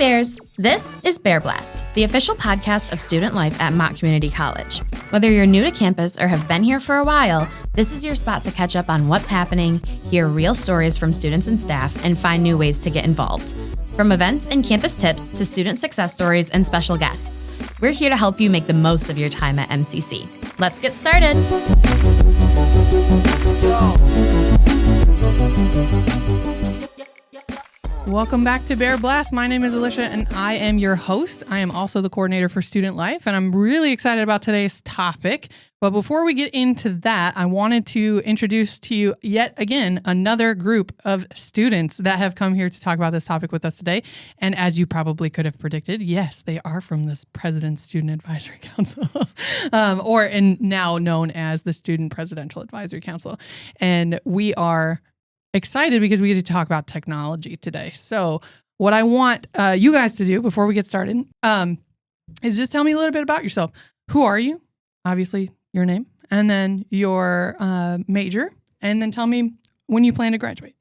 Bears! This is Bear Blast, the official podcast of student life at Mott Community College. Whether you're new to campus or have been here for a while, this is your spot to catch up on what's happening, hear real stories from students and staff, and find new ways to get involved. From events and campus tips to student success stories and special guests, we're here to help you make the most of your time at MCC. Let's get started! Welcome back to Bear Blast. My name is Alyshia, and I am your host. I am also the coordinator for student life, and I'm really excited about today's topic. But before we get into that, I wanted to introduce to you yet again another group of students that have come here to talk about this topic with us today. And as you probably could have predicted, yes, they are from this President's Student Advisory Council, now known as the Student Presidential Advisory Council. And we are excited because we get to talk about technology today. So what I want you guys to do before we get started is just tell me a little bit about yourself. Who are you? Obviously, your name, and then your major, and then tell me when you plan to graduate.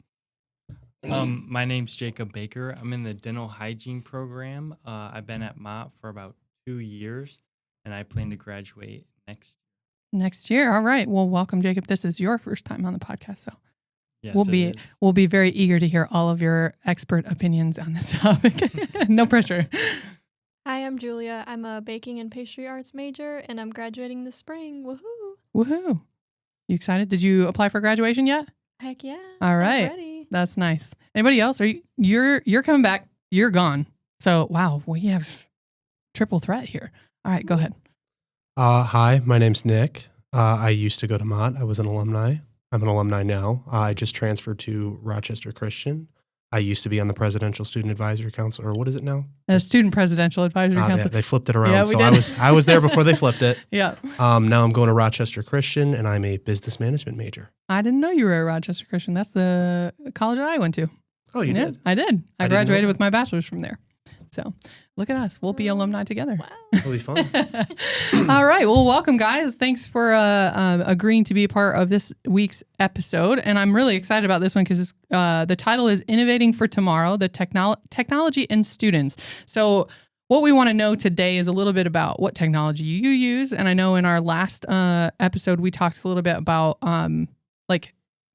My name's Jacob Baker. I'm in the dental hygiene program. I've been at Mott for about 2 years, and I plan to graduate next year. All right. Well, welcome, Jacob. This is your first time on the podcast, so yes, we'll be very eager to hear all of your expert opinions on this topic. No pressure. Hi, I'm Julia. I'm a baking and pastry arts major, and I'm graduating this spring. Woohoo! Woohoo! You excited? Did you apply for graduation yet? Heck yeah! All right, I'm ready. That's nice. Anybody else? You're coming back? You're gone. So wow, we have triple threat here. All right, go ahead. Hi, my name's Nick. I used to go to Mott. I was an alumni. I'm an alumni now. I just transferred to Rochester Christian. I used to be on the Presidential Student Advisory Council, or what is it now? The Student Presidential Advisory Council. They flipped it around. Yeah, so I was there before they flipped it. Yeah. Now I'm going to Rochester Christian, and I'm a business management major. I didn't know you were at Rochester Christian. That's the college that I went to. Oh, you did? I did. I graduated with my bachelor's from there. So look at us. We'll be alumni together. Wow. It'll be fun. All right. Well, welcome, guys. Thanks for agreeing to be a part of this week's episode. And I'm really excited about this one because the title is Innovating for Tomorrow, the Technology and Students. So what we want to know today is a little bit about what technology you use. And I know in our last episode, we talked a little bit about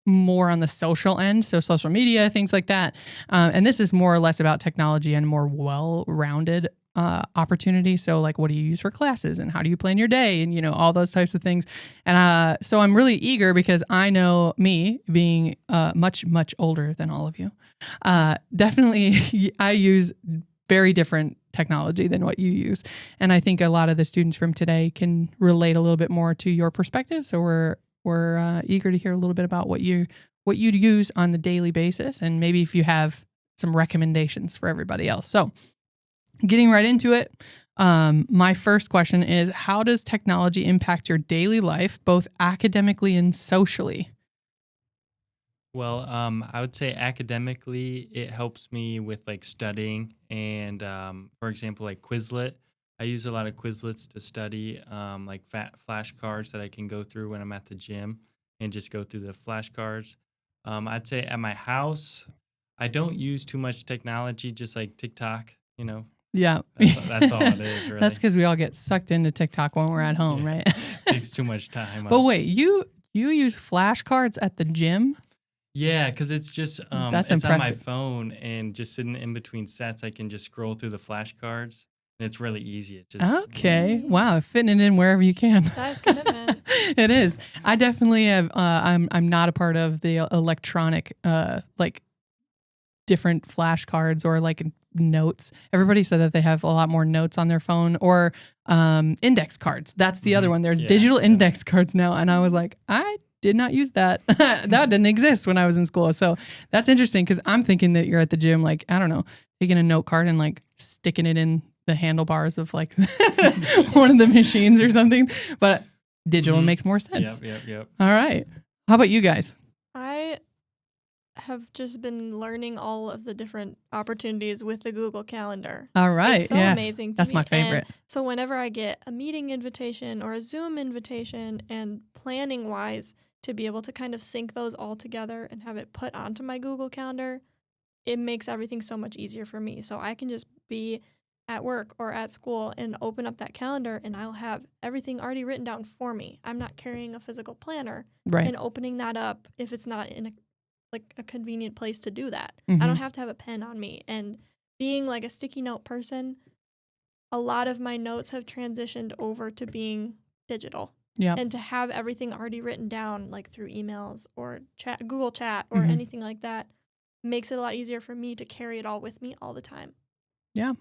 more on the social end, so social media, things like that. And this is more or less about technology and more well-rounded opportunity. So like, what do you use for classes and how do you plan your day and, all those types of things. And so I'm really eager because I know me being much, much older than all of you. Definitely I use very different technology than what you use. And I think a lot of the students from today can relate a little bit more to your perspective. So we're eager to hear a little bit about what you use on the daily basis, and maybe if you have some recommendations for everybody else. So, getting right into it, my first question is: how does technology impact your daily life, both academically and socially? Well, I would say academically, it helps me with studying, and for example, Quizlet. I use a lot of Quizlets to study, flashcards that I can go through when I'm at the gym and just go through the flashcards. I'd say at my house, I don't use too much technology, just like TikTok, Yeah. That's all it is, really. That's because we all get sucked into TikTok when we're at home, right? Takes too much time. But wait, you use flashcards at the gym? Yeah, because it's just That's it's impressive. on my phone, and just sitting in between sets, I can just scroll through the flashcards. And it's really easy. It's just okay. Wow, fitting it in wherever you can. That's commitment. It is. I definitely have. I'm not a part of the electronic different flashcards or notes. Everybody said that they have a lot more notes on their phone or index cards. That's the other one. There's digital index cards now, and I was like, I did not use that. That didn't exist when I was in school. So that's interesting because I'm thinking that you're at the gym, I don't know, taking a note card and sticking it in the handlebars of one of the machines or something, but digital makes more sense. Yep. All right. How about you guys? I have just been learning all of the different opportunities with the Google Calendar. All right. It's so amazing to That's me. my favorite. And so whenever I get a meeting invitation or a Zoom invitation, and planning wise, to be able to kind of sync those all together and have it put onto my Google Calendar, it makes everything so much easier for me. So I can just be at work or at school and open up that calendar and I'll have everything already written down for me. I'm not carrying a physical planner Right. and opening that up if it's not in a convenient place to do that. Mhm. I don't have to have a pen on me. And being like a sticky note person, a lot of my notes have transitioned over to being digital. Yeah. And to have everything already written down, like through emails or Google Chat or Mhm. anything like that, makes it a lot easier for me to carry it all with me all the time. Yeah.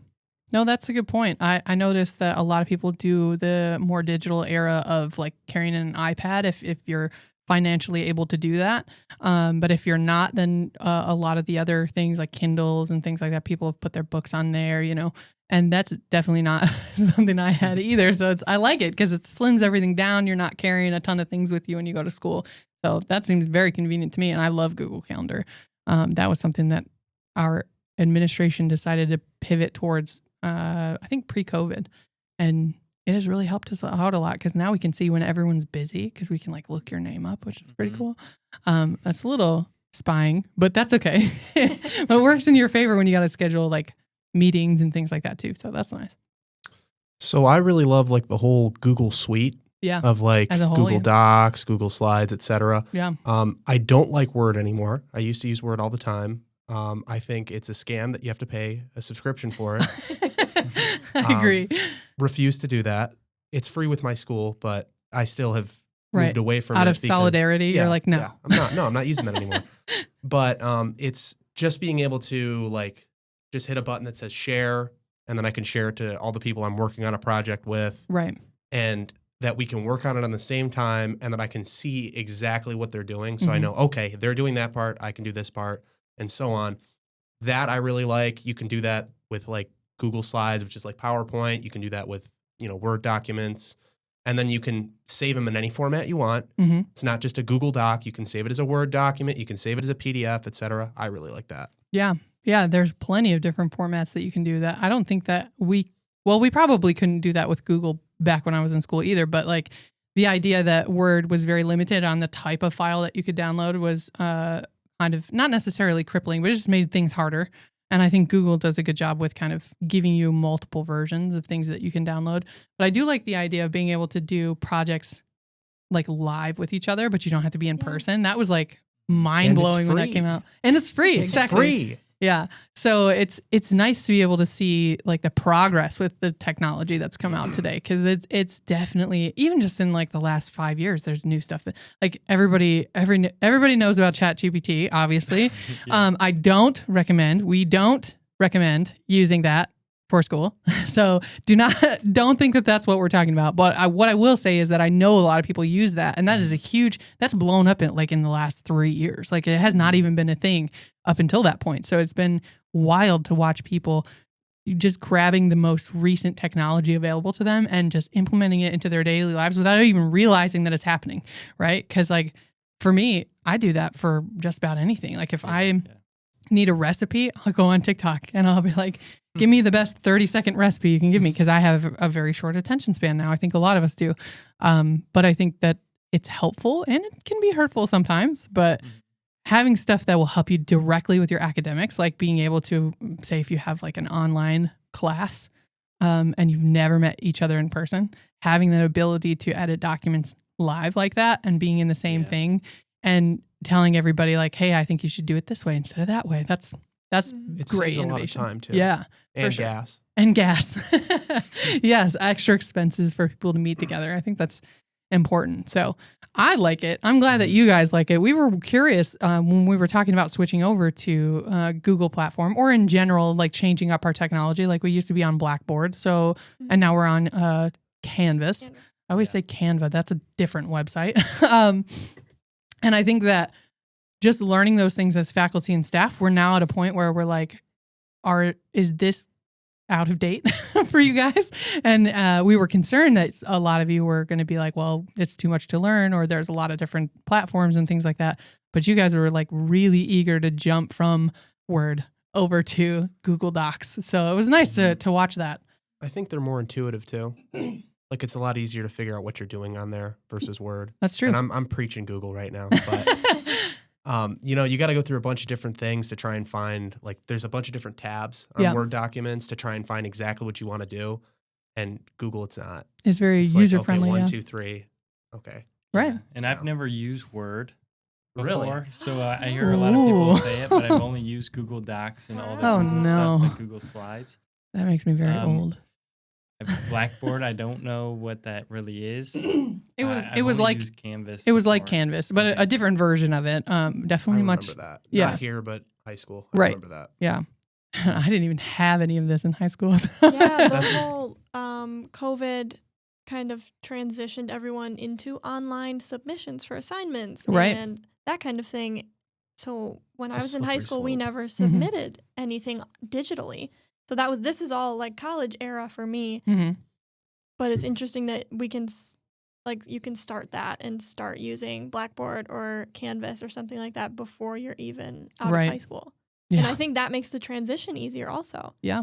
No, that's a good point. I noticed that a lot of people do the more digital era of like carrying an iPad if you're financially able to do that. But if you're not, then a lot of the other things like Kindles and things like that, people have put their books on there, and that's definitely not something I had either. So I like it because it slims everything down. You're not carrying a ton of things with you when you go to school. So that seems very convenient to me. And I love Google Calendar. That was something that our administration decided to pivot towards, I think pre-COVID. And it has really helped us out a lot because now we can see when everyone's busy because we can like look your name up, which is pretty cool. That's a little spying, but that's okay. But it works in your favor when you got to schedule like meetings and things like that too. So that's nice. So I really love like the whole Google suite Yeah. of like As a whole, Google yeah. Docs, Google Slides, etc. Yeah. I don't like Word anymore. I used to use Word all the time. I think it's a scam that you have to pay a subscription for it. I agree. Refuse to do that. It's free with my school, but I still have Right. moved away from it. Out of because- solidarity, you're like, no. Yeah, I'm not using that anymore. But it's just being able to like just hit a button that says share, and then I can share it to all the people I'm working on a project with. Right. And that we can work on it on the same time, and that I can see exactly what they're doing. So I know, okay, they're doing that part, I can do this part, and so on. That I really like. You can do that with like Google Slides, which is like PowerPoint. You can do that with, Word documents. And then you can save them in any format you want. Mm-hmm. It's not just a Google Doc. You can save it as a Word document. You can save it as a PDF, etc. I really like that. Yeah. Yeah. There's plenty of different formats that you can do that. I don't think that we probably couldn't do that with Google back when I was in school either. But like the idea that Word was very limited on the type of file that you could download was kind of not necessarily crippling, but it just made things harder. And I think Google does a good job with kind of giving you multiple versions of things that you can download. But I do like the idea of being able to do projects like live with each other, but you don't have to be in person. That was like mind blowing when that came out. And it's free. It's exactly. free. Yeah. So it's nice to be able to see like the progress with the technology that's come out today. Cause it's definitely, even just in like the last 5 years, there's new stuff that like everybody knows about ChatGPT, obviously. Yeah. We don't recommend using that for school. So don't think that that's what we're talking about. But what I will say is that I know a lot of people use that, and that is that's blown up in the last 3 years. Like it has not even been a thing up until that point. So it's been wild to watch people just grabbing the most recent technology available to them and just implementing it into their daily lives without even realizing that it's happening, right? Because like for me, I do that for just about anything. Like if I need a recipe, I'll go on TikTok and I'll be like, give me the best 30-second recipe you can give me, because I have a very short attention span now. I think a lot of us do. But I think that it's helpful and it can be hurtful sometimes. But having stuff that will help you directly with your academics, like being able to say if you have like an online class and you've never met each other in person, having that ability to edit documents live like that and being in the same thing and telling everybody like, hey, I think you should do it this way instead of that way. That's It great saves a lot of innovation. time too. Yeah. And sure. gas. And gas. Yes, extra expenses for people to meet together. I think that's important. So I like it. I'm glad that you guys like it. We were curious when we were talking about switching over to Google platform, or in general, like changing up our technology. Like we used to be on Blackboard. So, and now we're on Canvas. I always say Canva. That's a different website. And I think that just learning those things as faculty and staff, we're now at a point where we're like, is this out of date for you guys? And we were concerned that a lot of you were going to be like, well, it's too much to learn, or there's a lot of different platforms and things like that. But you guys were like really eager to jump from Word over to Google Docs. So it was nice to watch that. I think they're more intuitive too. Like it's a lot easier to figure out what you're doing on there versus Word. That's true. And I'm preaching Google right now, but You got to go through a bunch of different things to try and find, like, there's a bunch of different tabs on Word documents to try and find exactly what you want to do. And Google, it's not. It's very It's user like, okay, friendly. 1, 2, 3. Okay. Right. Yeah. And I've never used Word Really? before, so I hear a lot of people say it, but I've only used Google Docs and all the Oh, Google no. stuff, like Google Slides. That makes me very old. Blackboard, I don't know what that really is. It was like used Canvas. It was like before. Canvas, but Okay. a different version of it. I Definitely remember much. that. Yeah. Not here, but high school. I Right. remember that. Yeah. I didn't even have any of this in high school. So. Yeah, the whole COVID kind of transitioned everyone into online submissions for assignments Right. and that kind of thing. So when It's I a was in high slippery school, we slope. never submitted anything digitally. So this is all like college era for me. hmm But it's interesting that we can, you can start that and start using Blackboard or Canvas or something like that before you're even out Right. of high school. And Yeah. I think that makes the transition easier also. Yeah.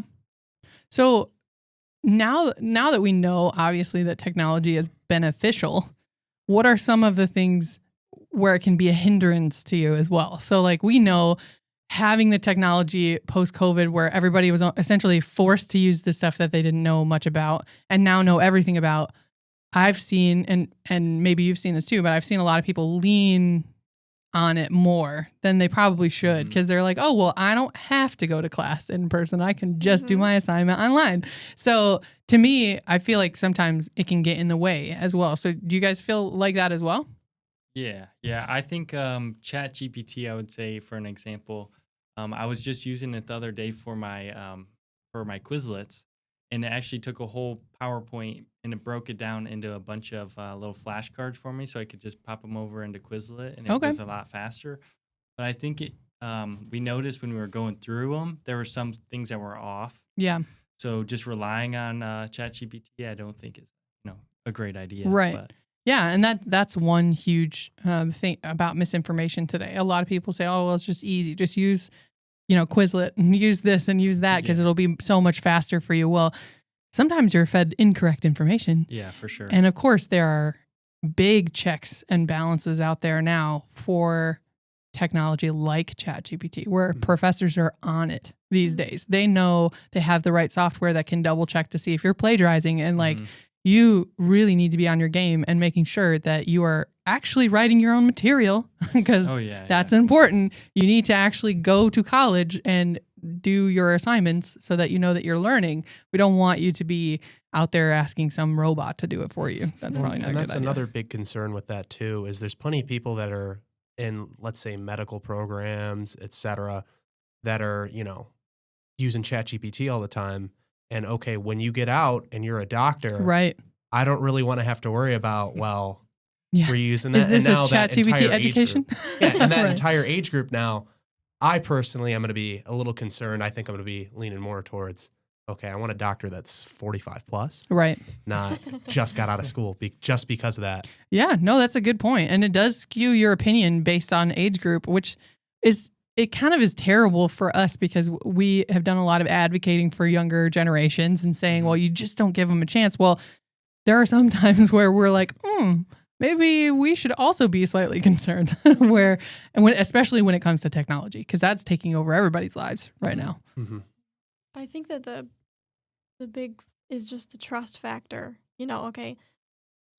So now that we know, obviously, that technology is beneficial, what are some of the things where it can be a hindrance to you as well? So, like, we know having the technology post-COVID where everybody was essentially forced to use the stuff that they didn't know much about and now know everything about. I've seen, and maybe you've seen this too, but I've seen a lot of people lean on it more than they probably should because they're like, oh, well, I don't have to go to class in person. I can just do my assignment online. So to me, I feel like sometimes it can get in the way as well. So do you guys feel like that as well? Yeah. I think ChatGPT, I would say, for an example, I was just using it the other day for my Quizlets, and it actually took a whole PowerPoint and it broke it down into a bunch of little flashcards for me, so I could just pop them over into Quizlet, and it was a lot faster. But I think we noticed when we were going through them, there were some things that were off. Yeah. So just relying on ChatGPT, I don't think is a great idea. Right. But Yeah, and that's one huge thing about misinformation today. A lot of people say, "Oh, well, it's just easy. Just use, Quizlet and use this and use that because it'll be so much faster for you." Well, sometimes you're fed incorrect information. Yeah, for sure. And of course, there are big checks and balances out there now for technology like ChatGPT, where professors are on it these days. They know they have the right software that can double check to see if you're plagiarizing, and you really need to be on your game and making sure that you are actually writing your own material because that's important. You need to actually go to college and do your assignments so that you know that you're learning. We don't want you to be out there asking some robot to do it for you. That's probably not a good idea. And that's another big concern with that too, is there's plenty of people that are in, let's say, medical programs, et cetera, that are, using ChatGPT all the time. And okay, when you get out and you're a doctor, right? I don't really want to have to worry about, we're using that. Is this and now a ChatGPT education? And that entire age group now, I personally am going to be a little concerned. I think I'm going to be leaning more towards, okay, I want a doctor that's 45 plus. Right. Not just got out of school just because of that. Yeah, no, that's a good point. And it does skew your opinion based on age group, which it kind of is terrible for us because we have done a lot of advocating for younger generations and saying, well, you just don't give them a chance. Well, there are some times where we're like, maybe we should also be slightly concerned especially when it comes to technology, because that's taking over everybody's lives right now. Mm-hmm. I think that the big is just the trust factor. Okay,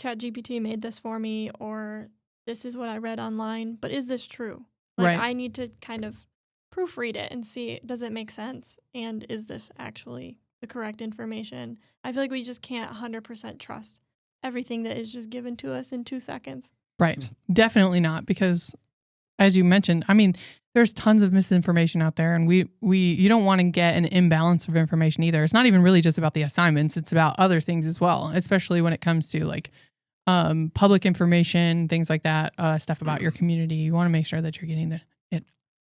ChatGPT made this for me, or this is what I read online, but is this true? Right. I need to kind of proofread it and see, does it make sense? And is this actually the correct information? I feel like we just can't 100% trust everything that is just given to us in 2 seconds. Right. Definitely not, because as you mentioned, I mean, there's tons of misinformation out there, and you don't want to get an imbalance of information either. It's not even really just about the assignments. It's about other things as well, especially when it comes to like public information, things like that, stuff about your community. You want to make sure that you're getting it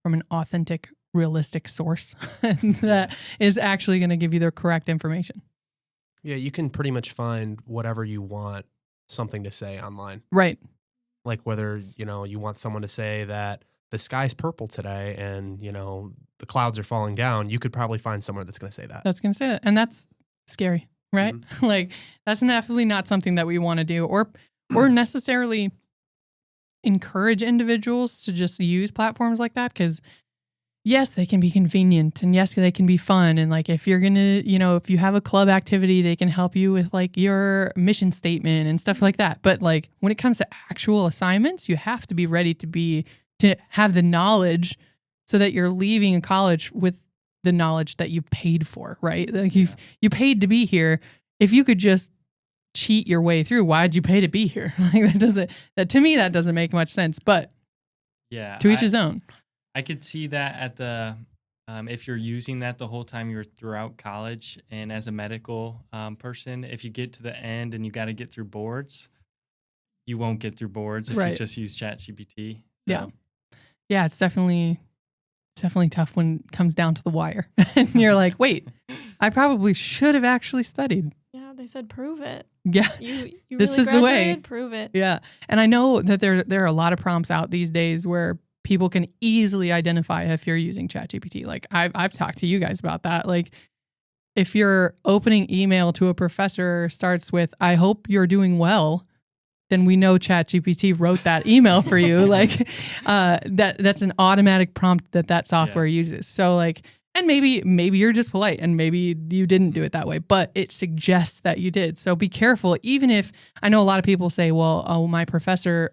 from an authentic, realistic source that is actually going to give you the correct information. Yeah, you can pretty much find whatever you want something to say online. Right. Like whether, you want someone to say that the sky's purple today and, the clouds are falling down, you could probably find somewhere that's going to say that. That's going to say that. And that's scary, right? Mm-hmm. Like, that's definitely not something that we want to do or necessarily encourage individuals to just use platforms like that, because yes, they can be convenient, and yes, they can be fun. And like, if you're going to, if you have a club activity, they can help you with like your mission statement and stuff like that. But like, when it comes to actual assignments, you have to be ready to have the knowledge so that you're leaving a college with the knowledge that you paid for, right? Like you paid to be here. If you could just cheat your way through, why'd you pay to be here? Like to me, that doesn't make much sense, but to each his own. I could see that at the, if you're using that the whole time you're throughout college, and as a medical person, if you get to the end and you got to get through boards, you won't get through boards if you just use ChatGPT. So. Yeah, it's definitely tough when it comes down to the wire. And you're like, wait, I probably should have actually studied. Yeah, they said prove it. Yeah, you this really is the way. graduated, prove it. Yeah, and I know that there are a lot of prompts out these days where people can easily identify if you're using ChatGPT. Like I've talked to you guys about that. Like if your opening email to a professor starts with, "I hope you're doing well," then we know ChatGPT wrote that email for you. Like that's an automatic prompt that software uses. So like, and maybe you're just polite and maybe you didn't do it that way, but it suggests that you did. So be careful. Even if I know a lot of people say, well, my professor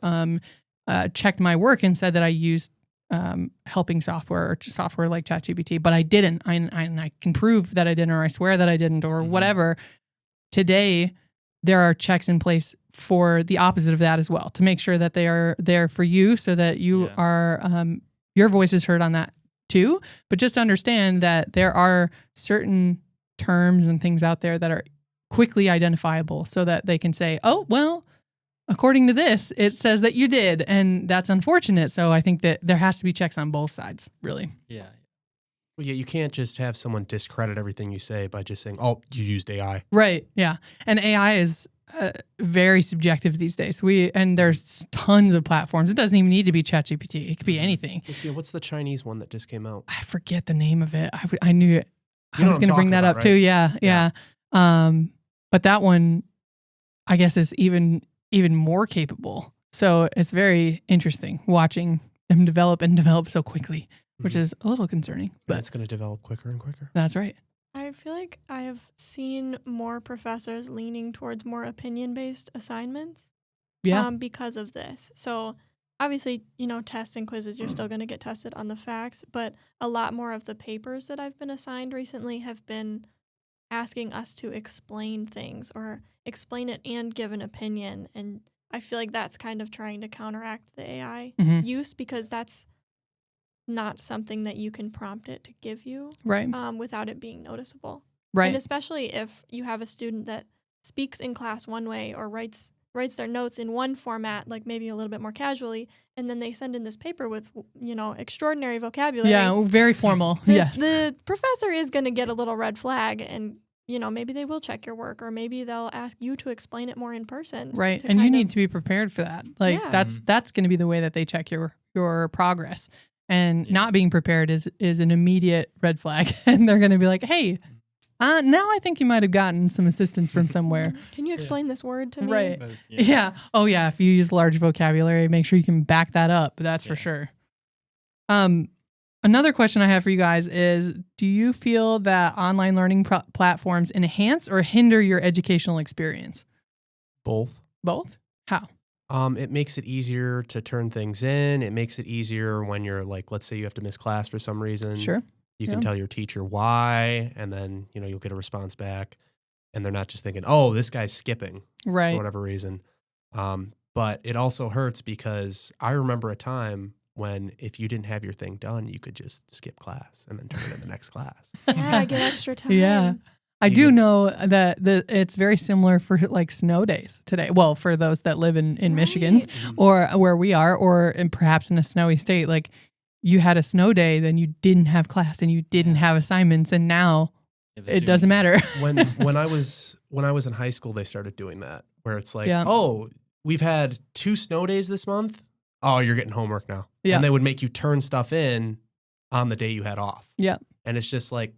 checked my work and said that I used helping software or software like ChatGPT, but I didn't. I can prove that I didn't, or I swear that I didn't, or whatever. Today, there are checks in place for the opposite of that as well, to make sure that they are there for you so that you are, your voice is heard on that too. But just understand that there are certain terms and things out there that are quickly identifiable so that they can say, oh, well, according to this, it says that you did. And that's unfortunate. So I think that there has to be checks on both sides, really. Yeah. Well, yeah, you can't just have someone discredit everything you say by just saying, oh, you used AI. Right. Yeah. And AI is very subjective these days. There's tons of platforms. It doesn't even need to be ChatGPT. It could be anything. What's the Chinese one that just came out? I forget the name of it. I knew it. I was going to bring that up too. Yeah. But that one, I guess, is even more capable. So it's very interesting watching them develop so quickly, which is a little concerning. But it's going to develop quicker and quicker. That's right. I feel like I have seen more professors leaning towards more opinion-based assignments because of this. So obviously, tests and quizzes, you're still going to get tested on the facts, but a lot more of the papers that I've been assigned recently have been asking us to explain things or explain it and give an opinion. And I feel like that's kind of trying to counteract the AI use, because that's not something that you can prompt it to give you without it being noticeable. Right. And especially if you have a student that speaks in class one way or writes their notes in one format, like maybe a little bit more casually, and then they send in this paper with, extraordinary vocabulary. Yeah, very formal. Yes. The professor is going to get a little red flag, and maybe they will check your work, or maybe they'll ask you to explain it more in person. Right. And you need to be prepared for that. Like that's going to be the way that they check your progress. And not being prepared is an immediate red flag. And they're going to be like, hey, now I think you might have gotten some assistance from somewhere. Can you explain this word to me? Right. Yeah. Oh, yeah. If you use large vocabulary, make sure you can back that up. That's for sure. Another question I have for you guys is, do you feel that online learning platforms enhance or hinder your educational experience? Both. Both? How? It makes it easier to turn things in. It makes it easier when you're like, let's say you have to miss class for some reason. Sure. You can tell your teacher why, and then, you'll get a response back, and they're not just thinking, oh, this guy's skipping for whatever reason. But it also hurts because I remember a time when if you didn't have your thing done, you could just skip class and then turn it in the next class. Yeah, get extra time. Yeah. I do know that it's very similar for like snow days today. Well, for those that live in Michigan or where we are, or perhaps in a snowy state, like you had a snow day, then you didn't have class and you didn't have assignments, and now it doesn't matter. when I was in high school, they started doing that, where it's like, oh, we've had 2 snow days this month. Oh, you're getting homework now. And they would make you turn stuff in on the day you had off. Yeah. And it's just like,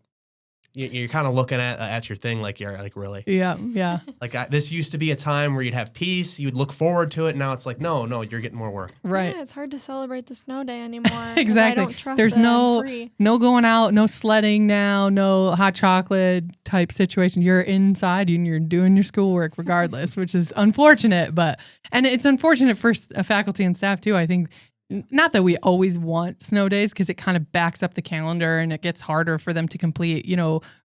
you're kind of looking at your thing like you're like, really? Yeah. Like this used to be a time where you'd have peace, you'd look forward to it. Now it's like, no, you're getting more work. Right. Yeah, it's hard to celebrate the snow day anymore. 'cause Exactly. I don't trust There's that I'm no free. going out, no sledding now, no hot chocolate type situation. You're inside and you're doing your schoolwork regardless, which is unfortunate. And it's unfortunate for faculty and staff too. I think not that we always want snow days because it kind of backs up the calendar and it gets harder for them to complete,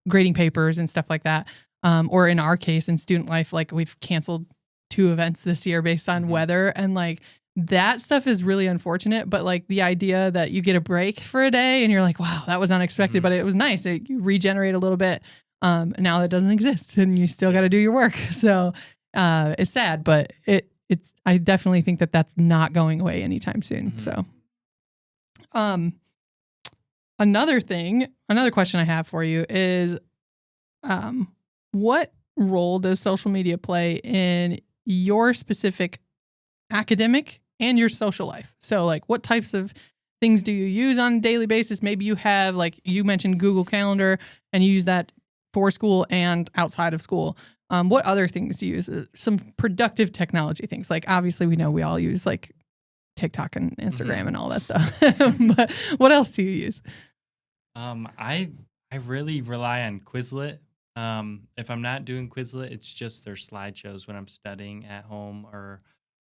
grading papers and stuff like that. Or in our case, in student life, like we've canceled 2 events this year based on weather, and like that stuff is really unfortunate. But like the idea that you get a break for a day and you're like, wow, that was unexpected, but it was nice. You regenerate a little bit. Now that doesn't exist and you still got to do your work. So it's sad, but I definitely think that that's not going away anytime soon. So, another question I have for you is, what role does social media play in your specific academic and your social life? So like what types of things do you use on a daily basis? Maybe you have, like you mentioned, Google Calendar, and you use that for school and outside of school. What other things do you use? Some productive technology things. Like obviously we know we all use like TikTok and Instagram and all that stuff. But what else do you use? I really rely on Quizlet. If I'm not doing Quizlet, it's just their slideshows when I'm studying at home or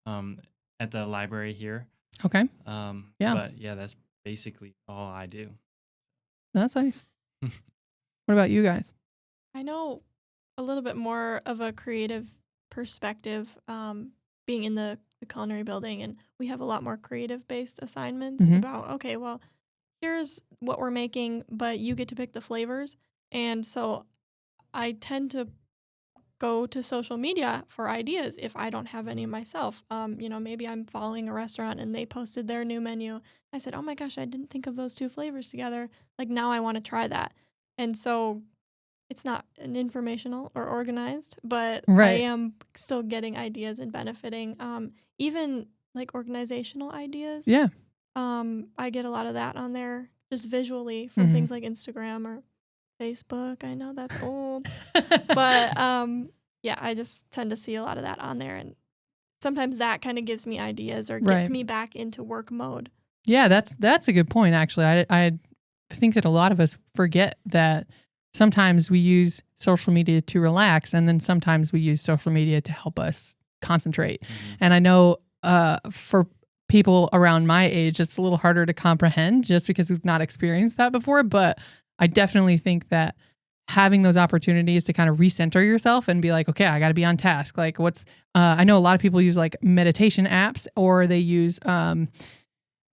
at the library here. Okay. But yeah, that's basically all I do. That's nice. What about you guys? I know a little bit more of a creative perspective, being in the culinary building, and we have a lot more creative-based assignments about, okay, well, here's what we're making, but you get to pick the flavors. And so I tend to go to social media for ideas if I don't have any myself. Maybe I'm following a restaurant and they posted their new menu. I said, oh my gosh, I didn't think of those 2 flavors together. Like now I want to try that. And so it's not an informational or organized, but I am still getting ideas and benefiting. Even like organizational ideas. Yeah. I get a lot of that on there just visually from things like Instagram or Facebook. I know that's old. But I just tend to see a lot of that on there. And sometimes that kind of gives me ideas or gets me back into work mode. Yeah, that's a good point, actually. I think that a lot of us forget that sometimes we use social media to relax, and then sometimes we use social media to help us concentrate. And I know for people around my age, it's a little harder to comprehend just because we've not experienced that before. But I definitely think that having those opportunities to kind of recenter yourself and be like, okay, I got to be on task. Like I know a lot of people use like meditation apps, or they use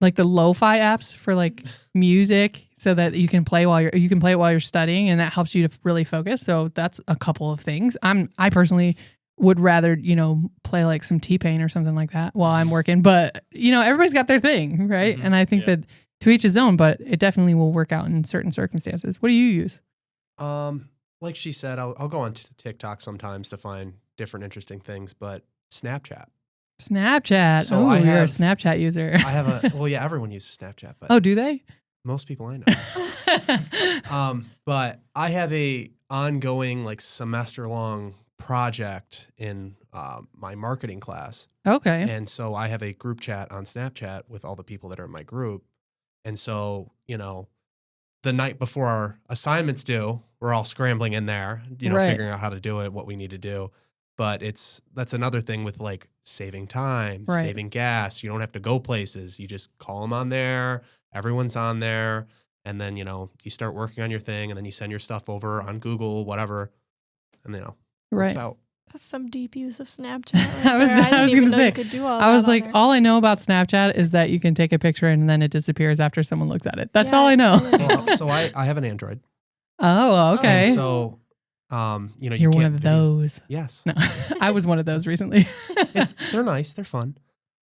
like the lo-fi apps for like music so that you can play it while you're studying, and that helps you to really focus. So that's a couple of things. I personally would rather, play like some T-Pain or something like that while I'm working, but everybody's got their thing, right? And I think that to each his own, but it definitely will work out in certain circumstances. What do you use? Like she said, I'll go on TikTok sometimes to find different interesting things, but Snapchat. So you're a Snapchat user. I have everyone uses Snapchat, but oh, do they? Most people I know. But I have a ongoing like semester long project in my marketing class. Okay. And so I have a group chat on Snapchat with all the people that are in my group. And so, the night before our assignments due, we're all scrambling in there, figuring out how to do it, what we need to do. But that's another thing with like saving time, saving gas. You don't have to go places. You just call them on there. Everyone's on there. And then, you start working on your thing, and then you send your stuff over on Google, whatever. And, works out. That's some deep use of Snapchat. Right I was going to say, could do all I was that like, all I know about Snapchat is that you can take a picture and then it disappears after someone looks at it. That's all I know. Well, so I have an Android. Oh, okay. And so, you're one of those. Yes. No, I was one of those recently. They're nice. They're fun.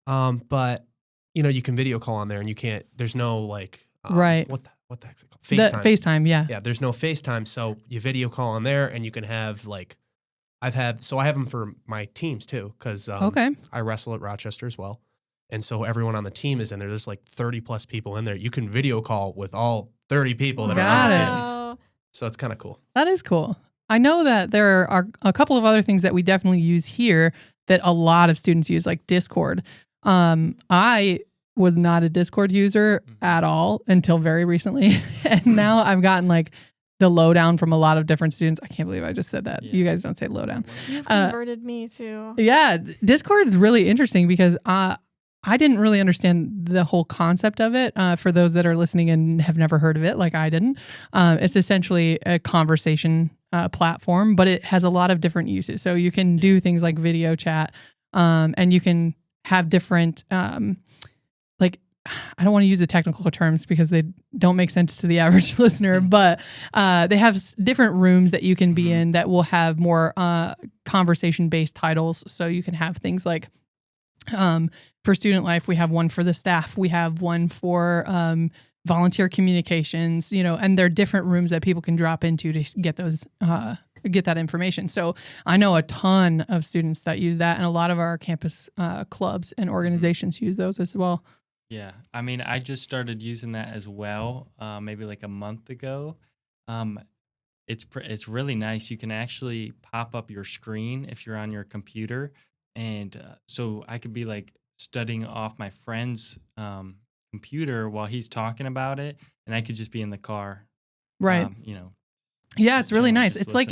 But, you can video call on there, and you can't, there's no like, right. What the heck's it called? FaceTime. FaceTime, yeah. Yeah, there's no FaceTime. So you video call on there, and you can have like, I have them for my teams too, because I wrestle at Rochester as well. And so everyone on the team is in there. There's like 30 plus people in there. You can video call with all 30 people that are on the team. So it's kind of cool. That is cool. I know that there are a couple of other things that we definitely use here that a lot of students use, like Discord. I was not a Discord user at all until very recently. And now I've gotten like the lowdown from a lot of different students. I can't believe I just said that. Yeah. You guys don't say lowdown. You've converted me to. Yeah, Discord is really interesting because I didn't really understand the whole concept of it. For those that are listening and have never heard of it, like I didn't, it's essentially a conversation platform, but it has a lot of different uses. So you can do things like video chat, and you can have different, like, I don't want to use the technical terms because they don't make sense to the average listener, but they have different rooms that you can be in that will have more conversation-based titles. So you can have things like, for student life, we have one for the staff. We have one for volunteer communications, and there are different rooms that people can drop into to get those, get that information. So I know a ton of students that use that, and a lot of our campus clubs and organizations use those as well. Yeah, I mean, I just started using that as well, maybe like a month ago. It's really nice. You can actually pop up your screen if you're on your computer, and so I could be like studying off my friend's computer while he's talking about it, and I could just be in the car, Right. Yeah, it's really nice. It's like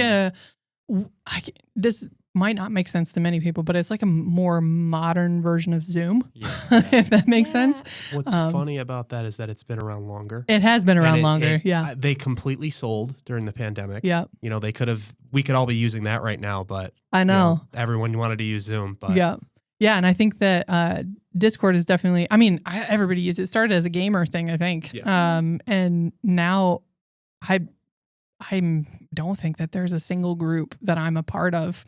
this might not make sense to many people, but it's like a more modern version of Zoom, if that makes sense. What's funny about that is that it's been around longer. It has been around longer. Yeah. They completely sold during the pandemic. Yeah. We could all be using that right now, but I know. Everyone wanted to use Zoom, but yeah. Yeah. And I think that Discord is definitely, everybody uses it. It started as a gamer thing, I think. Yeah. And now I don't think that there's a single group that I'm a part of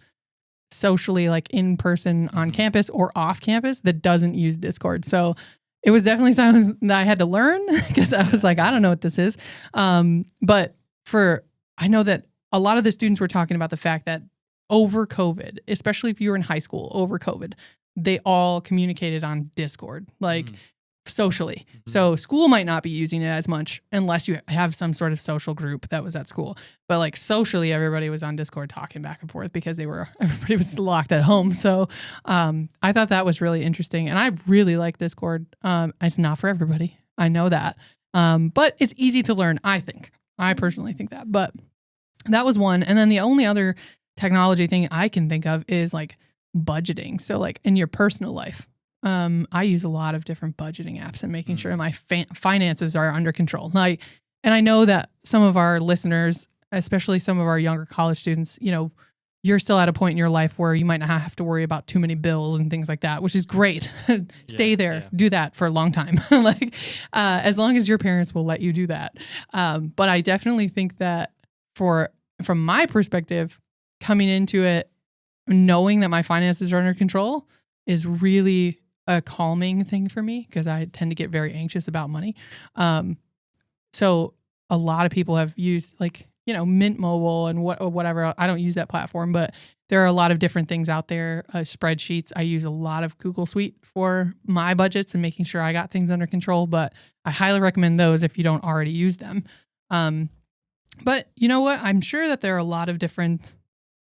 socially, like in person on campus or off campus, that doesn't use Discord. So it was definitely something that I had to learn because I was like, I don't know what this is. But I know that a lot of the students were talking about the fact that over COVID, especially if you were in high school over COVID, they all communicated on Discord, like socially. So school might not be using it as much unless you have some sort of social group that was at school. But like socially, everybody was on Discord talking back and forth because everybody was locked at home. So I thought that was really interesting. And I really like Discord. It's not for everybody. I know that. But it's easy to learn, I think. I personally think that. But that was one. And then the only other technology thing I can think of is like budgeting. So like in your personal life, I use a lot of different budgeting apps and making sure my finances are under control. And I know that some of our listeners, especially some of our younger college students, you're still at a point in your life where you might not have to worry about too many bills and things like that, which is great. Stay there, do that for a long time. As long as your parents will let you do that. But I definitely think that from my perspective, coming into it, knowing that my finances are under control is really a calming thing for me because I tend to get very anxious about money. So a lot of people have used Mint Mobile and whatever. I don't use that platform, but there are a lot of different things out there. Spreadsheets. I use a lot of Google Suite for my budgets and making sure I got things under control, but I highly recommend those if you don't already use them. But you know what? I'm sure that there are a lot of different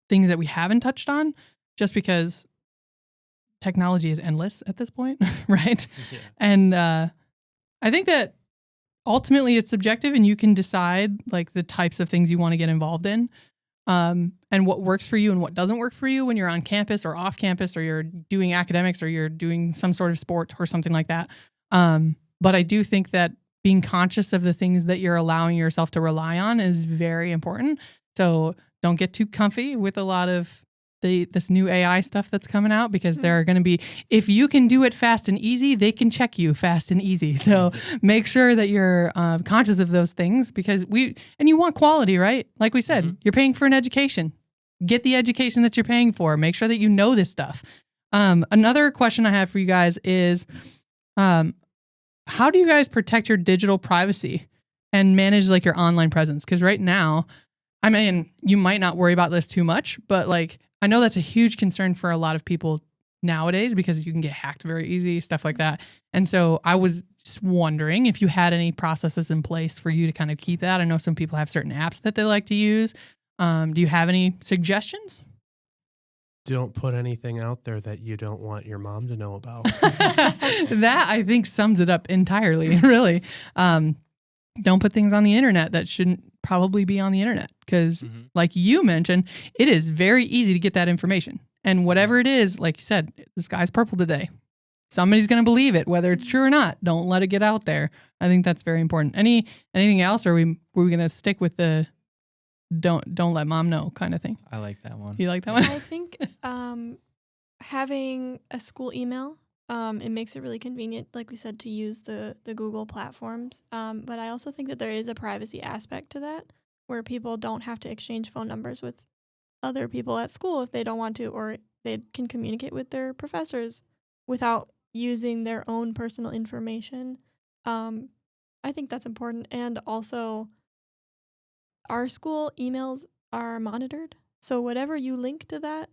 things that we haven't touched on just because technology is endless at this point, right? Yeah. And I think that ultimately it's subjective and you can decide like the types of things you want to get involved in, and what works for you and what doesn't work for you when you're on campus or off campus or you're doing academics or you're doing some sort of sport or something like that. But I do think that being conscious of the things that you're allowing yourself to rely on is very important. So don't get too comfy with a lot of this new AI stuff that's coming out because there are going to be, if you can do it fast and easy, they can check you fast and easy. So make sure that you're conscious of those things because you want quality, right? Like we said, you're paying for an education. Get the education that you're paying for. Make sure that you know this stuff. Another question I have for you guys is, how do you guys protect your digital privacy and manage like your online presence? Because right now, I mean, you might not worry about this too much, but like, I know that's a huge concern for a lot of people nowadays because you can get hacked very easy, stuff like that. And so I was just wondering if you had any processes in place for you to kind of keep that. I know some people have certain apps that they like to use. Do you have any suggestions? Don't put anything out there that you don't want your mom to know about. That, I think, sums it up entirely, really. Don't put things on the internet that shouldn't probably be on the internet because, like you mentioned, it is very easy to get that information. And whatever it is, like you said, the sky's purple today. Somebody's going to believe it, whether it's true or not. Don't let it get out there. I think that's very important. Anything else, or were we going to stick with the don't let mom know kind of thing? I like that one. You like that one? I think having a school email, it makes it really convenient, like we said, to use the Google platforms. But I also think that there is a privacy aspect to that, where people don't have to exchange phone numbers with other people at school if they don't want to, or they can communicate with their professors without using their own personal information. I think that's important. And also, our school emails are monitored. So whatever you link to that,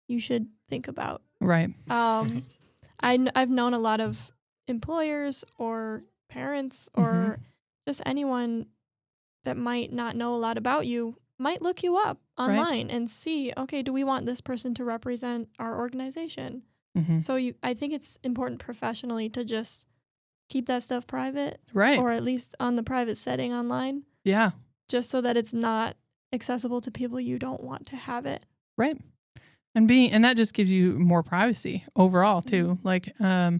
you should think about. Right. I've known a lot of employers or parents or just anyone that might not know a lot about you might look you up online and see, okay, do we want this person to represent our organization? So I think it's important professionally to just keep that stuff private, Right. or at least on the private setting online. Yeah. Just so that it's not accessible to people you don't want to have it. Right. And that just gives you more privacy overall too. Like, I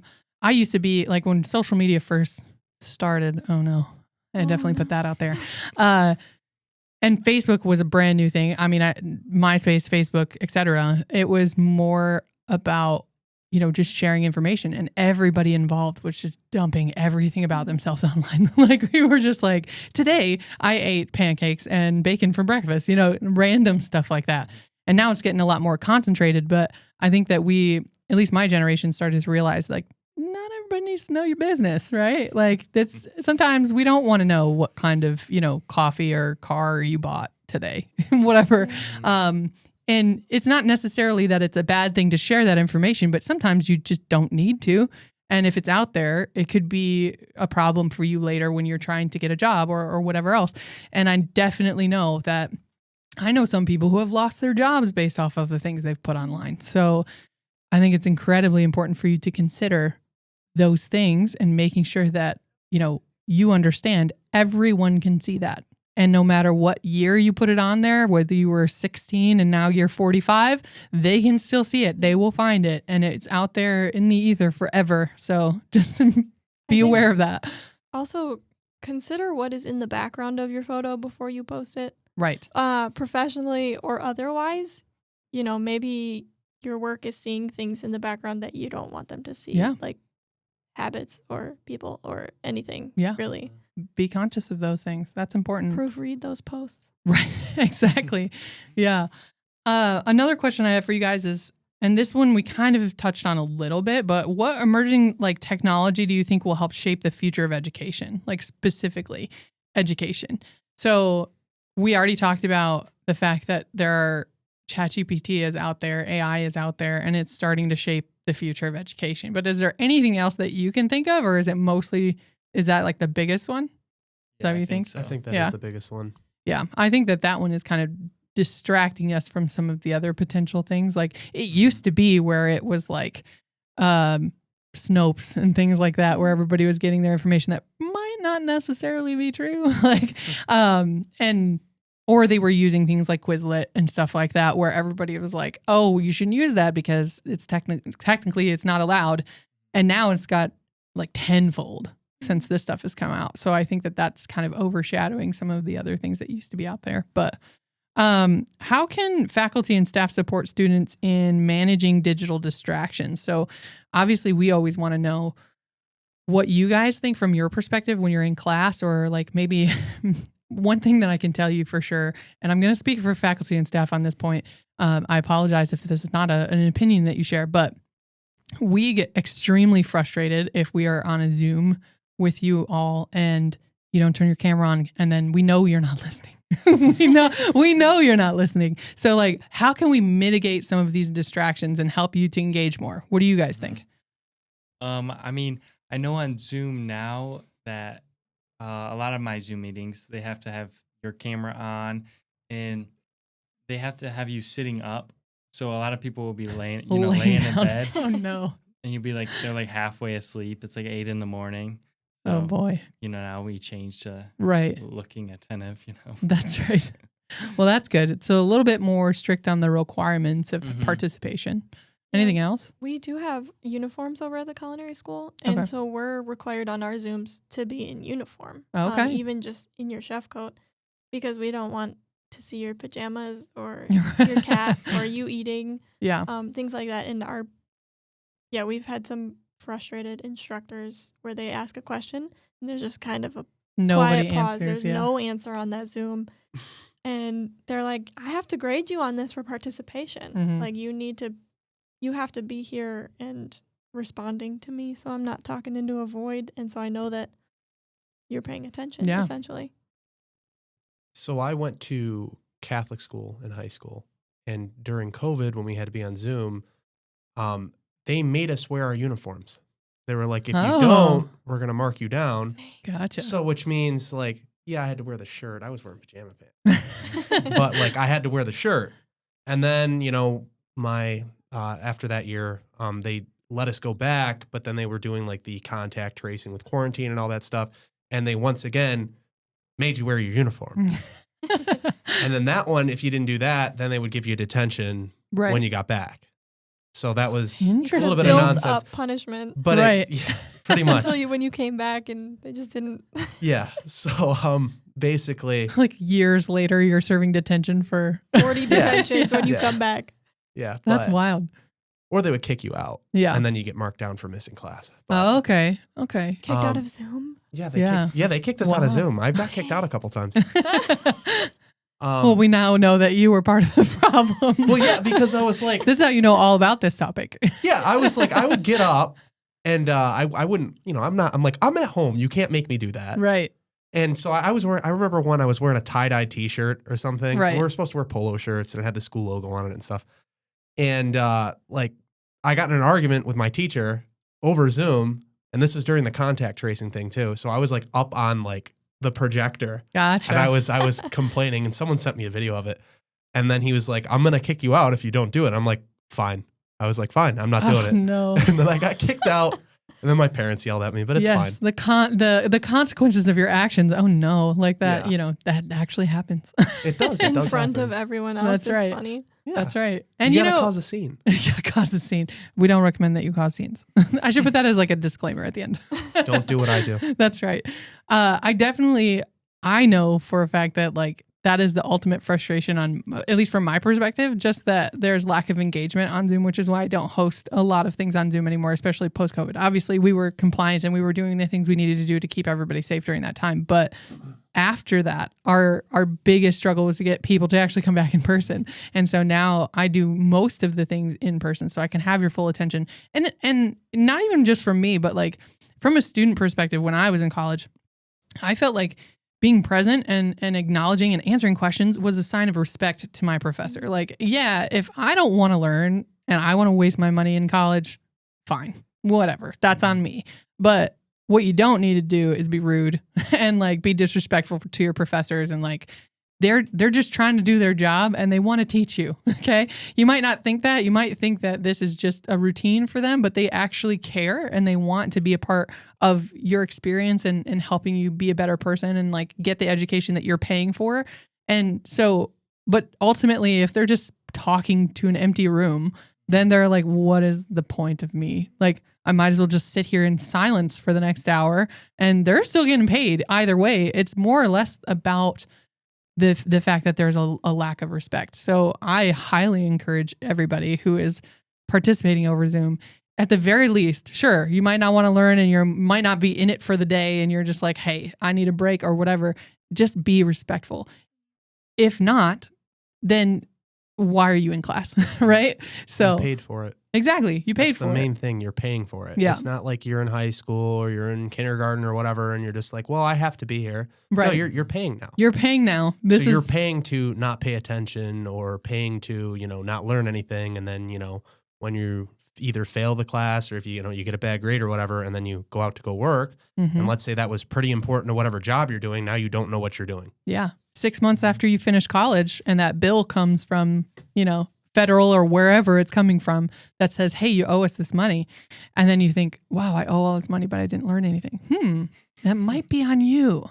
used to be like, when social media first started, I definitely put that out there. And Facebook was a brand new thing. I mean, MySpace, Facebook, etc. It was more about, just sharing information, and everybody involved was just dumping everything about themselves online. Like, we were just like, today I ate pancakes and bacon for breakfast, random stuff like that. And now it's getting a lot more concentrated, but I think that at least my generation, started to realize, like, not everybody needs to know your business, right? Like, sometimes we don't want to know what kind of, coffee or car you bought today, whatever. And it's not necessarily that it's a bad thing to share that information, but sometimes you just don't need to. And if it's out there, it could be a problem for you later when you're trying to get a job or whatever else. And I definitely know that I know some people who have lost their jobs based off of the things they've put online. So I think it's incredibly important for you to consider those things and making sure that, you understand everyone can see that. And no matter what year you put it on there, whether you were 16 and now you're 45, they can still see it. They will find it. And it's out there in the ether forever. So just be aware of that. Also, consider what is in the background of your photo before you post it. Right. Professionally or otherwise, maybe your work is seeing things in the background that you don't want them to see. Yeah. Like habits or people or anything. Yeah. Really. Be conscious of those things. That's important. Proofread those posts. Right. Exactly. Yeah. Another question I have for you guys is, and this one we kind of touched on a little bit, but what emerging technology do you think will help shape the future of education? Like, specifically education. So we already talked about the fact that ChatGPT is out there, AI is out there, and it's starting to shape the future of education. But is there anything else that you can think of, or is that like the biggest one? Is that what you think? So. I think that is the biggest one. Yeah. I think that one is kind of distracting us from some of the other potential things. Like, it used to be where it was like Snopes and things like that, where everybody was getting their information that might not necessarily be true. Or they were using things like Quizlet and stuff like that, where everybody was like, oh, you shouldn't use that because it's technically it's not allowed. And now it's got like tenfold since this stuff has come out. So I think that that's kind of overshadowing some of the other things that used to be out there. But how can faculty and staff support students in managing digital distractions? So obviously we always want to know what you guys think from your perspective when you're in class, or like maybe one thing that I can tell you for sure, and I'm going to speak for faculty and staff on this point. I apologize if this is not an opinion that you share, but we get extremely frustrated if we are on a Zoom with you all and you don't turn your camera on, and then we know you're not listening. we know you're not listening. So like, how can we mitigate some of these distractions and help you to engage more? What do you guys think? I mean, I know on Zoom now that a lot of my Zoom meetings, they have to have your camera on and they have to have you sitting up. So a lot of people will be laying in down. bed. Oh no. And you'll be like, they're like halfway asleep. It's like 8 a.m. Oh boy. Now we change to Right. looking attentive, That's right. Well, that's good. It's a little bit more strict on the requirements of participation. Anything else? We do have uniforms over at the culinary school, and Okay. so we're required on our Zooms to be in uniform. Okay. Even just in your chef coat, because we don't want to see your pajamas or your cat or you eating, Yeah. things like that. And we've had some frustrated instructors where they ask a question and there's just kind of a Nobody quiet pause. answers. There's Yeah. no answer on that Zoom. And they're like, I have to grade you on this for participation. Mhm. Like you have to be here and responding to me so I'm not talking into a void. And so I know that you're paying attention, Yeah. essentially. So I went to Catholic school in high school, and during COVID, when we had to be on Zoom, they made us wear our uniforms. They were like, if you Oh. don't, we're going to mark you down. Gotcha. So, which means like, yeah, I had to wear the shirt. I was wearing pajama pants, but like I had to wear the shirt. And then, after that year, they let us go back, but then they were doing like the contact tracing with quarantine and all that stuff. And they once again made you wear your uniform. And then that one, if you didn't do that, then they would give you detention Right. when you got back. So that was a Interesting. little bit of Built nonsense. up punishment But Right. yeah, pretty much. until when you came back and they just didn't. Yeah. So basically, Like years later, you're serving detention for. 40 detentions when you Yeah. come back. yeah. That's but- wild. Or they would kick you out. Yeah. And then you get marked down for missing class. Oh, okay. Okay. Kicked out of Zoom. Yeah, Yeah. they kicked us out of Wow. Zoom. I've got kicked out a couple times. Well, we now know that you were part of the problem. Well, yeah, because I was like, This is how you know all about this topic. yeah, I was like, I would get up and I wouldn't, I'm at home. You can't make me do that. Right. And so I remember when I was wearing a tie-dye t-shirt or something. Right. We were supposed to wear polo shirts and it had the school logo on it and stuff. And I got in an argument with my teacher over Zoom, and this was during the contact tracing thing too. So I was like up on like the projector. Gotcha. And I was complaining, and someone sent me a video of it. And then he was like, I'm going to kick you out if you don't do it. I'm like, fine. I was like, fine, I'm not doing it. No. And then I got kicked out. And then my parents yelled at me, but it's fine. The consequences of your actions. Oh no, like that. Yeah. That actually happens. It does. It In does front of happen. everyone else. That's It's right. funny. Yeah. That's right. And you gotta cause a scene. you gotta cause a scene. We don't recommend that you cause scenes. I should put that as like a disclaimer at the end. Don't do what I do. That's right. I know for a fact that like that is the ultimate frustration on, at least from my perspective, just that there's lack of engagement on Zoom, which is why I don't host a lot of things on Zoom anymore, especially post-COVID. Obviously, we were compliant and we were doing the things we needed to do to keep everybody safe during that time. But after that, our biggest struggle was to get people to actually come back in person. And so now I do most of the things in person so I can have your full attention. And not even just from me, but like from a student perspective, when I was in college, I felt like being present and acknowledging and answering questions was a sign of respect to my professor. Like, yeah, if I don't want to learn and I want to waste my money in college, fine, whatever, that's on me. But what you don't need to do is be rude and like be disrespectful to your professors, and like they're just trying to do their job and they want to teach you. Okay. You might not think that. You might think that this is just a routine for them, but they actually care and they want to be a part of your experience and helping you be a better person and like get the education that you're paying for. And so, but ultimately, if they're just talking to an empty room, then they're like, what is the point of me? Like, I might as well just sit here in silence for the next hour, and they're still getting paid either way. It's more or less about the fact that there's a lack of respect. So I highly encourage everybody who is participating over Zoom, at the very least, sure, you might not want to learn and you might not be in it for the day and you're just like, hey, I need a break or whatever. Just be respectful. If not, then why are you in class, right? So You paid for it. exactly, you paid That's for the it. main thing. You're paying for it. Yeah. It's not like you're in high school or you're in kindergarten or whatever, and you're just like, well, I have to be here. Right. No, you're paying now. You're paying now. This So you're is paying to not pay attention or paying to, not learn anything. And then, when you either fail the class or if you get a bad grade or whatever, and then you go out to go work. Mm-hmm. And let's say that was pretty important to whatever job you're doing. Now you don't know what you're doing. Yeah. 6 months after you finish college and that bill comes from, federal or wherever it's coming from that says, hey, you owe us this money. And then you think, wow, I owe all this money, but I didn't learn anything. That might be on you.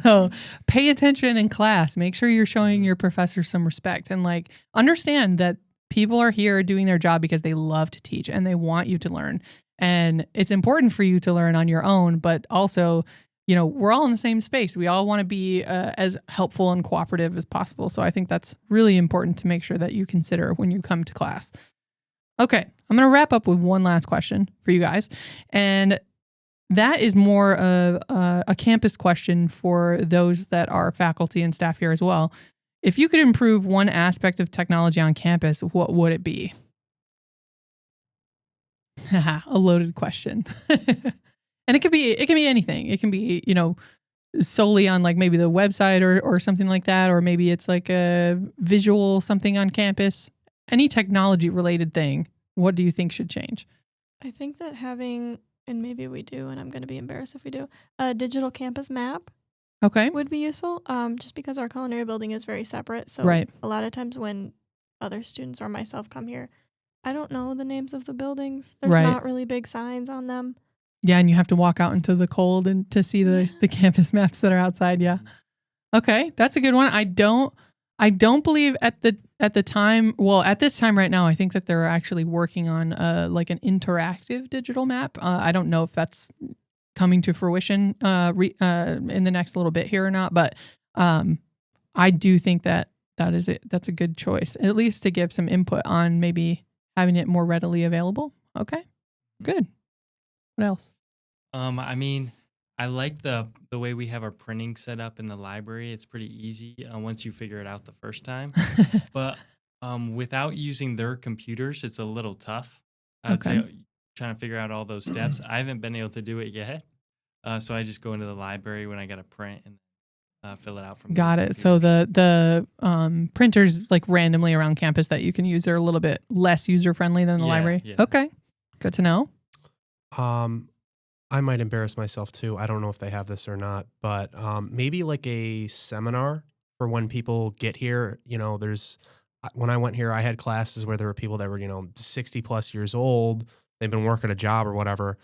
So pay attention in class. Make sure you're showing your professor some respect and understand that people are here doing their job because they love to teach and they want you to learn. And it's important for you to learn on your own, but also, we're all in the same space. We all want to be as helpful and cooperative as possible. So I think that's really important to make sure that you consider when you come to class. Okay, I'm going to wrap up with one last question for you guys. And that is more of a campus question for those that are faculty and staff here as well. If you could improve one aspect of technology on campus, what would it be? A loaded question. And it could be anything. It can be, solely on maybe the website or something like that, or maybe it's a visual something on campus. Any technology related thing. What do you think should change? I think that having, and maybe we do, and I'm going to be embarrassed if we do, a digital campus map would be useful. Just because our culinary building is very separate. So right. A lot of times when other students or myself come here, I don't know the names of the buildings. There's not really big signs on them. Yeah, and you have to walk out into the cold and to see the campus maps that are outside. Yeah. Okay, that's a good one. I don't believe at the time. Well, at this time right now, I think that they're actually working on an interactive digital map. I don't know if that's coming to fruition in the next little bit here or not, but I do think that's a good choice, at least to give some input on maybe having it more readily available. Okay, good. What else? I like the way we have our printing set up in the library. It's pretty easy once you figure it out the first time. But without using their computers, it's a little tough. I would say trying to figure out all those steps. I haven't been able to do it yet. So I just go into the library when I got a print and fill it out from Got it. So the printers randomly around campus that you can use are a little bit less user friendly than the library. Yeah. Okay, good to know. I might embarrass myself too. I don't know if they have this or not, but maybe a seminar for when people get here. When I went here, I had classes where there were people that were 60 plus years old. They've been working a job or whatever,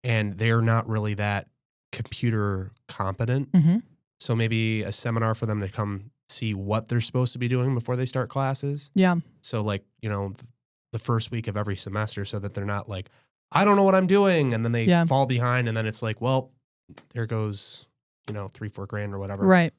and they're not really that computer competent. Mm-hmm. So maybe a seminar for them to come see what they're supposed to be doing before they start classes. Yeah. So the first week of every semester, so that they're not I don't know what I'm doing. And then they fall behind, and then it's well, there goes, $3,000-4,000 or whatever. Right.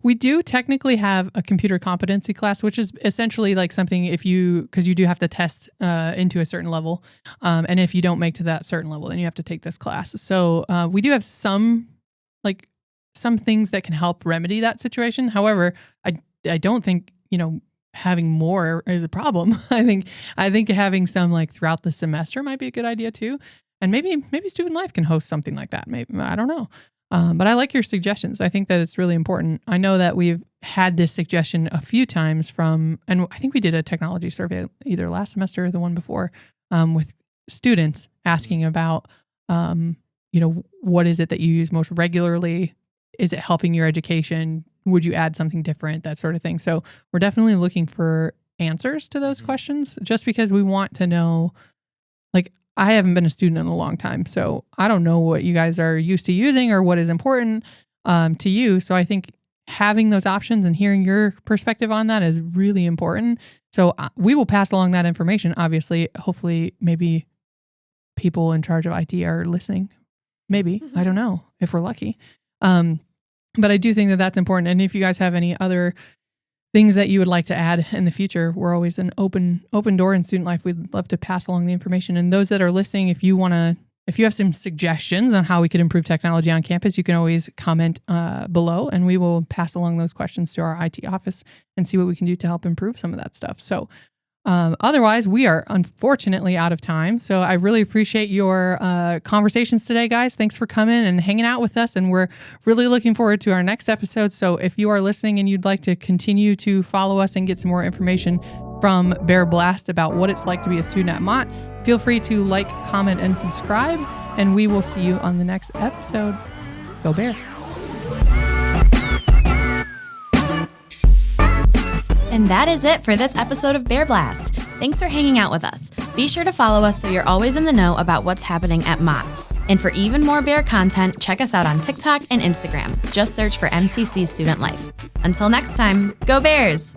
We do technically have a computer competency class, which is essentially something because you do have to test into a certain level. And if you don't make to that certain level, then you have to take this class. So we do have some things that can help remedy that situation. However, I don't think, having more is a problem. I think having some throughout the semester might be a good idea too. And maybe Student Life can host something like that. Maybe, I don't know. But I like your suggestions. I think that it's really important. I know that we've had this suggestion a few times and I think we did a technology survey either last semester or the one before with students asking about, what is it that you use most regularly? Is it helping your education? Would you add something different? That sort of thing. So we're definitely looking for answers to those questions just because we want to know, I haven't been a student in a long time, so I don't know what you guys are used to using or what is important to you. So I think having those options and hearing your perspective on that is really important. So we will pass along that information. Obviously, hopefully, maybe people in charge of IT are listening. Maybe. I don't know if we're lucky. But I do think that that's important. And if you guys have any other things that you would like to add in the future, we're always an open door in Student Life. We'd love to pass along the information. And those that are listening, if you have some suggestions on how we could improve technology on campus, you can always comment below, and we will pass along those questions to our IT office and see what we can do to help improve some of that stuff. So otherwise, we are unfortunately out of time. So I really appreciate your conversations today, guys. Thanks for coming and hanging out with us. And we're really looking forward to our next episode. So if you are listening and you'd like to continue to follow us and get some more information from Bear Blast about what it's like to be a student at Mott. Feel free to like, comment, and subscribe, and we will see you on the next episode. Go Bears. And that is it for this episode of Bear Blast. Thanks for hanging out with us. Be sure to follow us so you're always in the know about what's happening at Mott. And for even more Bear content, check us out on TikTok and Instagram. Just search for MCC Student Life. Until next time, go Bears!